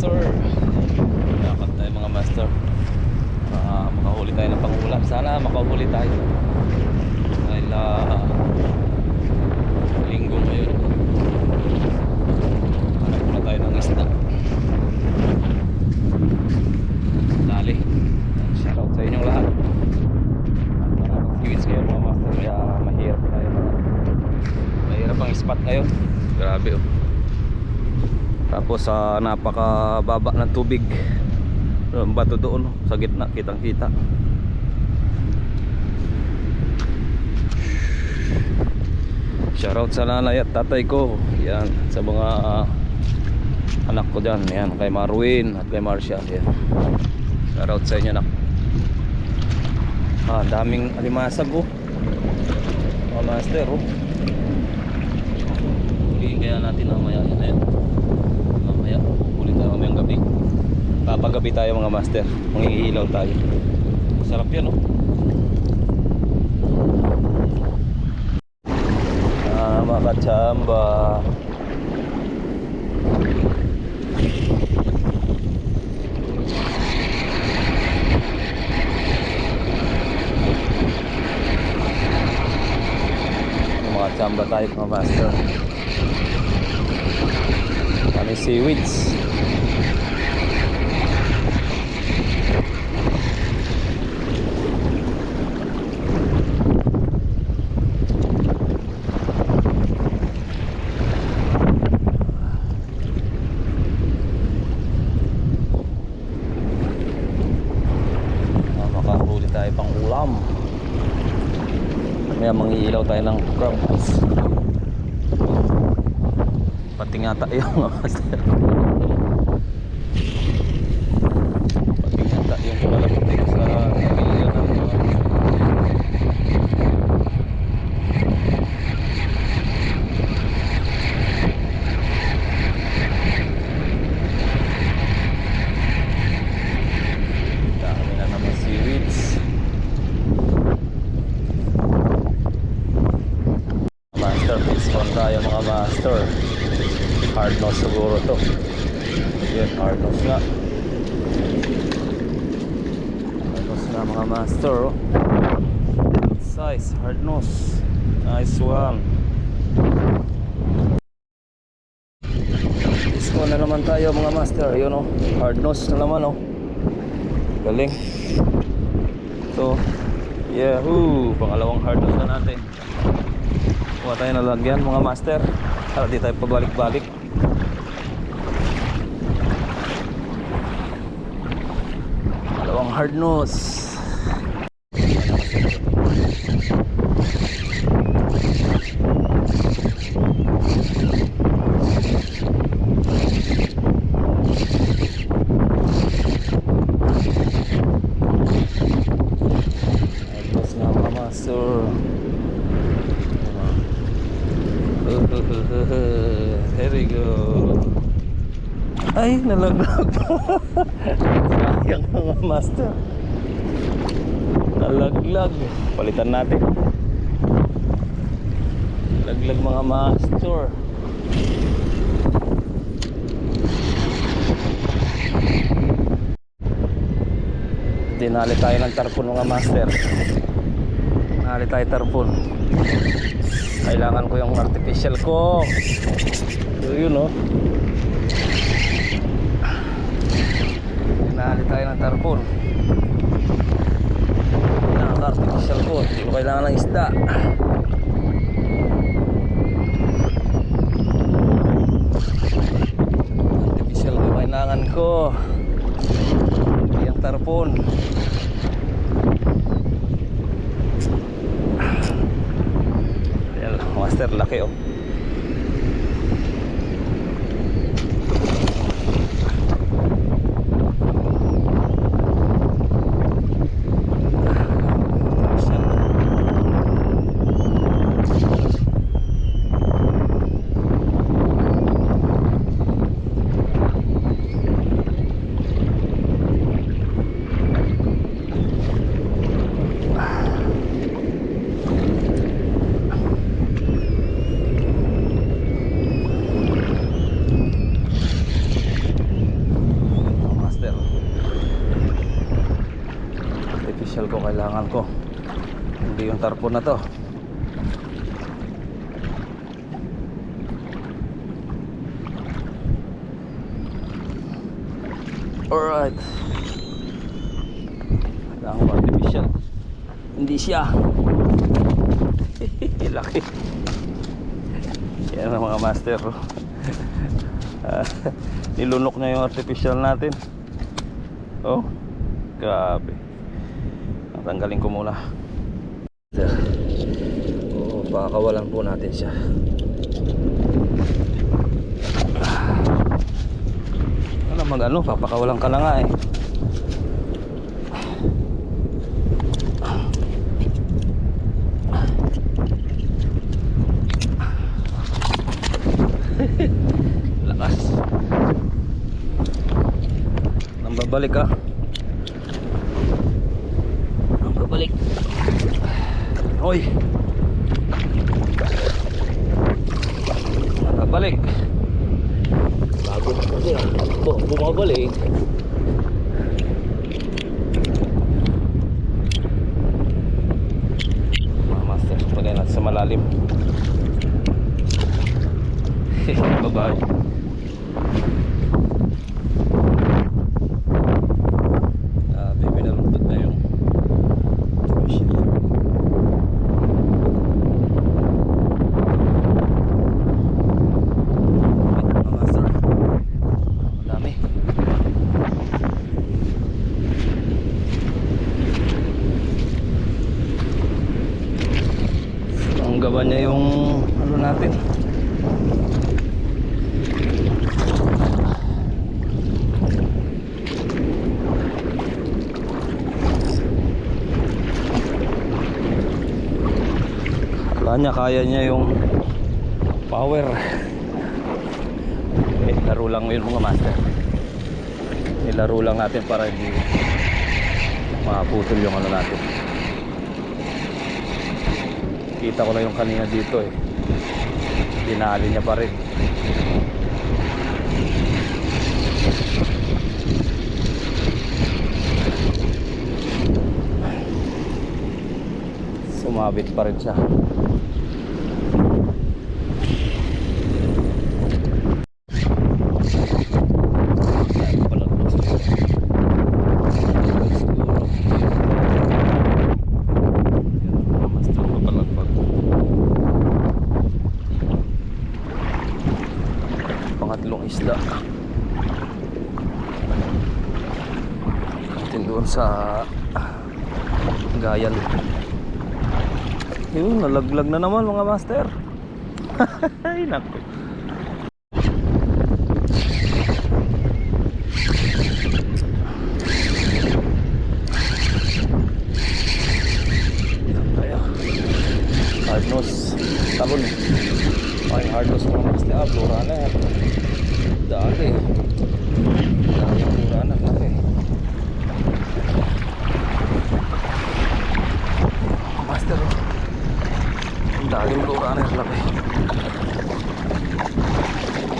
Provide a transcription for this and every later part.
master. Dapat tayo mga master. Makahuli tayo ng pangulam. Sana makahuli tayo. Dahil linggo ngayon. Hanap na tayo ng isda. Dali. Shoutout sa inyong lahat. Maraming kiwits kayo mga master. Kaya mahirap tayo. Mahirap ang spot ngayon. Grabe oh. Tapos napakababa ng tubig. Bato doon sa gitna, kitang kita. Shoutout sa nanay at tatay ko. Yan, sa mga anak ko dyan. Yan, kay Marwin at kay Marcia. Yan. Shoutout sa inyo anak. Daming alimasag oh. Mga master oh. Huliin kaya natin mamaya. Yan na yan. Mamaya, huli tayo mamayang gabi. Papagabi tayo mga master. Mangingilaw tayo. Sarap yan oh. Mga kachamba. Mga kachamba tayo mga master. Kami seaweeds. Makahuli tayo pang ulam. Kaya mangiilaw tayo ng crabs. Pati nga tayo mga master. Pati nga tayo yung kumalapitin sa pamilya ng mga dami na naman seaweeds. Master fish on tayo mga master. Hard nose siguro to. Yan, hard nose nga. Hard nose nga mga master oh. Size, hard nose. Nice one. Disco na naman tayo mga master. Yun oh, hard nose na naman oh. Galing. So, yahoo! Pangalawang hard nose na natin. Kuha tayo na lagyan mga master. Para di tayo pabalik-balik. Dalawang hard nose. Hard nose nga mga master. There we go. Ay, nalaglag. Sayang mga master. Nalaglag. Palitan natin. Laglag mga master. Dinali tayo ng tarpon mga master. Dinali tayo tarpon. Kailangan ko yung artificial ko. So yun oh. Dinali tayo ng tarpon. Kailangan ko artificial ko. Hindi ko kailangan ng isda. Artificial ko kailangan ko. Yung tarpon. Ayan master, laki oh. kailangan ko. Hindi yung tarpon na to. Alright. Kailangan ko artificial. Hindi siya. Laki. Yan ang mga master. Nilunok na yung artificial natin. Oh, grabe. Tanggalin ko muna. Oh, pakawalan po natin siya. Ano mag-ano, papakawalan ka na nga eh. Lakas. Nang babalik ah. Nang babalik. Hoy. Nang babalik. Bago kasi ah. Bumabalik. Mga master, pagay natin sa malalim. Bye-bye. Baby, nalungkot na yung tuition. Mga master, madami. Ang gaba niya yung ano natin. Kaya niya yung power. Laro lang yun mga master. Nilaro lang natin para hindi maputol yung ano natin. Kita ko na yung kanina dito eh. Dinali niya pa rin. Sumabit pa rin siya. Pangatlong isda natin doon sa Gayan. Yun, nalaglag na naman mga master. Ay naku. Hardnose talon. Ay hardnose mga master. Flora na yan. Dali. Dali flora na laki. Master. Dali flora na laki.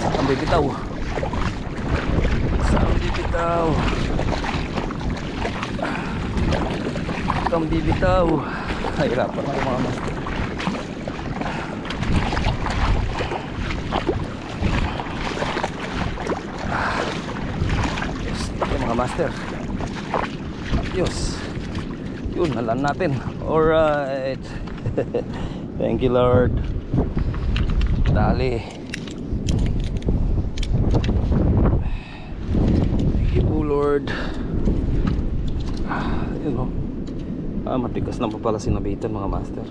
Saan bibitaw? Saan bibitaw? Saan bibitaw? Hirapan ako mga master. Master. Diyos. Yun, nalan natin. Alright. Thank you Lord. Dali. Thank you po Lord. Yun o. Matigas na pa pala sinabitan mga master.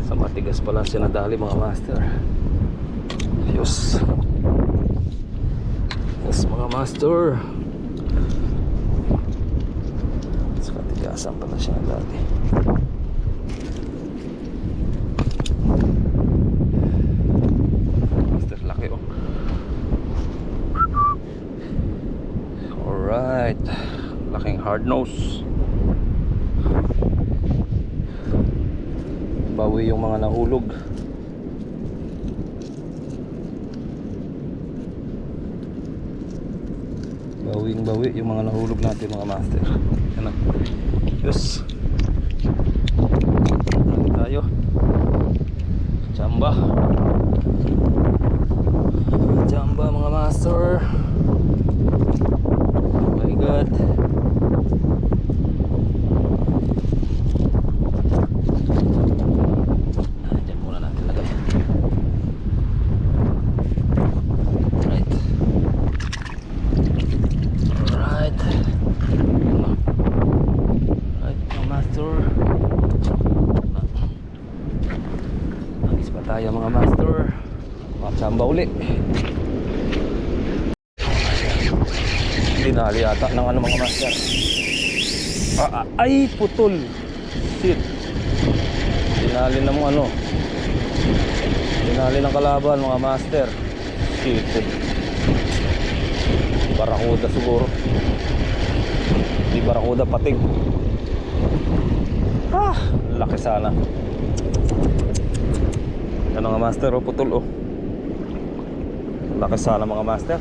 Sa matigas pala sinadali mga master. Diyos. Yes mga master. Sa katigasan pala siya dati. Master laki oh. Alright. Laking hard nose. Bawi yung mga nahulog. Bawing bawi yung mga nahulog natin mga master. Ano? Yes. Dali tayo. Jamba. Jamba mga master. Oh my god. Diyan muna natin lagay. Right. Alright. Right mga master. Nagis pa tayo mga master. Jamba uli. Dinali yata ng ano mga master. Ay putol. Shit. Dinali ng ano. Dinali ng kalaban mga master. Shit. Barakuda siguro. Di barakuda patig. Laki sana. Ano mga master o putol oh. Laki sana mga master.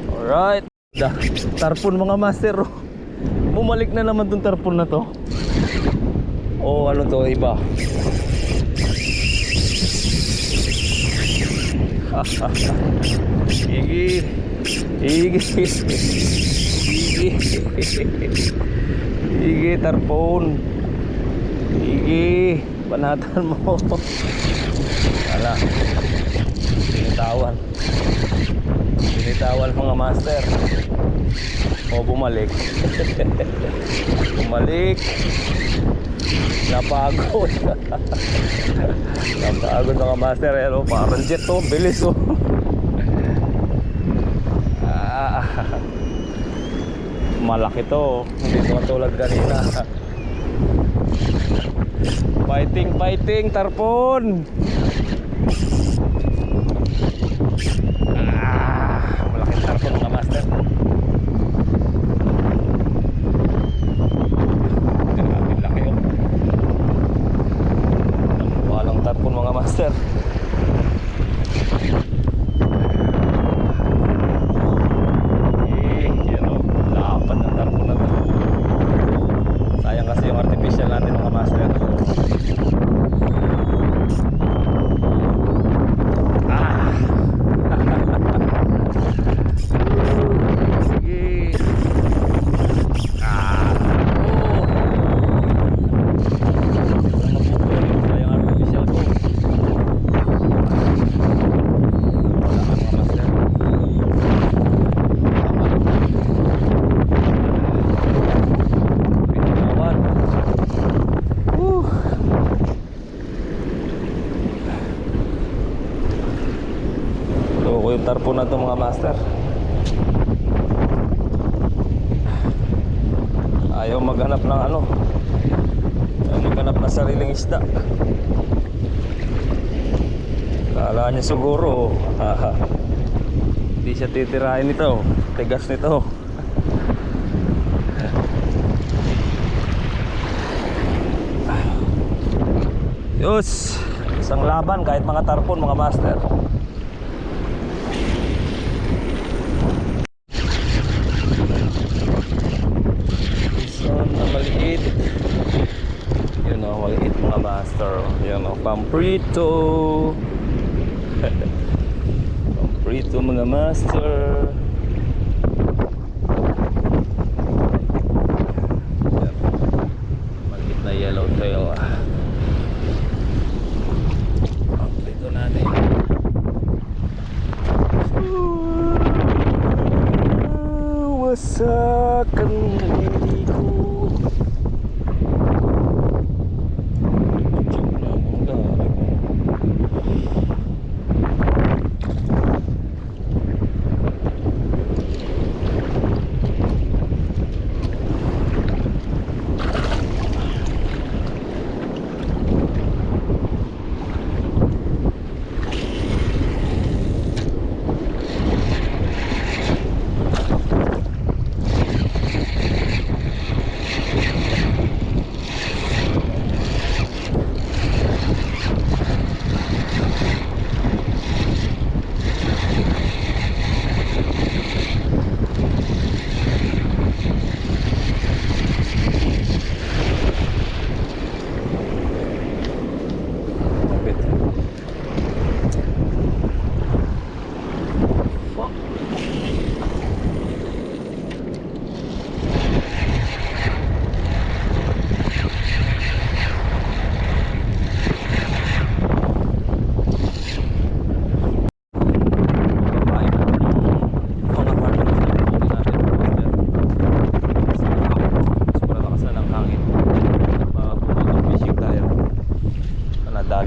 Alright. Tarpon mga master oh. Bumalik na naman tong tarpon na to. Oh ano to iba. Igi. Igi tarpon. Igi. Banatan mo. Wala. Binitawan mga master. O bumalik. Bumalik. Napagod. Napagod mga master. Ano, parang jet to. Bilis oh. Malaki to. Hindi to katulad kanina. Fighting tarpon. Malaking tarpon mga master. Laki yun. Walang tarpon mga master. Yan o. Lapan ng tarpon na to. Sayang kasi yung artificial natin mga master. Tarpon na to mga master. Ayaw maghanap ng ano. Ayaw maghanap ng sariling isda. Kala niya siguro hindi siya titirahin nito. Tigas nito. Yus. Isang laban kahit mga tarpon mga master. Maliit. Yun o, maliit mga master. Yun o, pamprito. Pamprito mga master. Yan. Maliit na yellow tail. Pamprito natin. Wasakan diriku.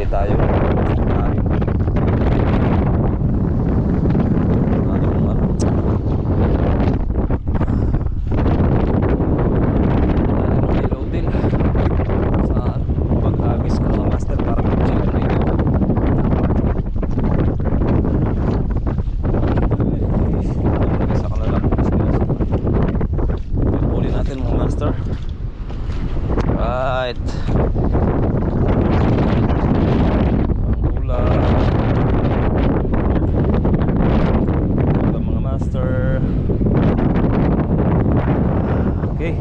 Dali tayo. Right. Pangula mga master. Okay.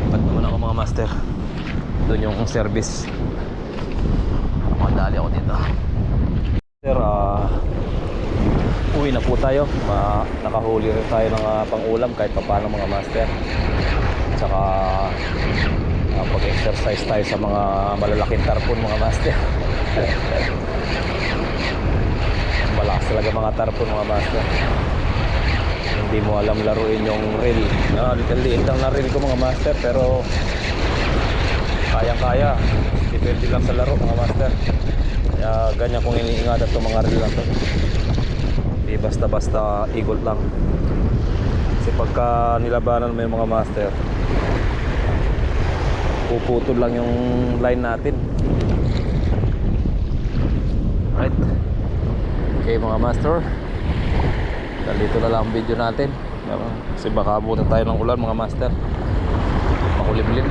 Ipat naman ako mga master. Doon yung service. Madali ako dito. Sir, uwi na po tayo. Nakahuli rin tayo ng pang-ulam kahit pa paano mga master. Tsaka pag-exercise tayo sa mga malalaking tarpon mga master. Malakas talaga mga tarpon mga master. Hindi mo alam laruin yung reel. Liit lang na reel ko mga master, pero kayang-kaya. Depende lang sa laro mga master. Kaya ganyan kong iniingatan itong mga reel lang to. Hindi basta-basta ikot lang. Kasi pagka nilabanan mo yung mga master, puputol lang yung line natin. Right. Okay mga master, dito na lang ang video natin. Kasi baka abutan tayo ng ulan mga master. Makulimlim.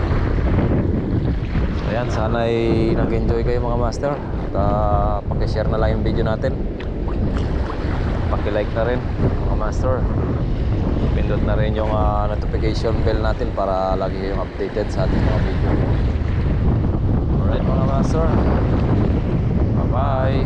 Ayan, sana ay nag-enjoy kayo mga master. At pakishare na lang yung video natin. Paki-like na rin mga master. Pindot na rin yung notification bell natin para lagi kayong updated sa ating mga video. Alright mga master, bye bye.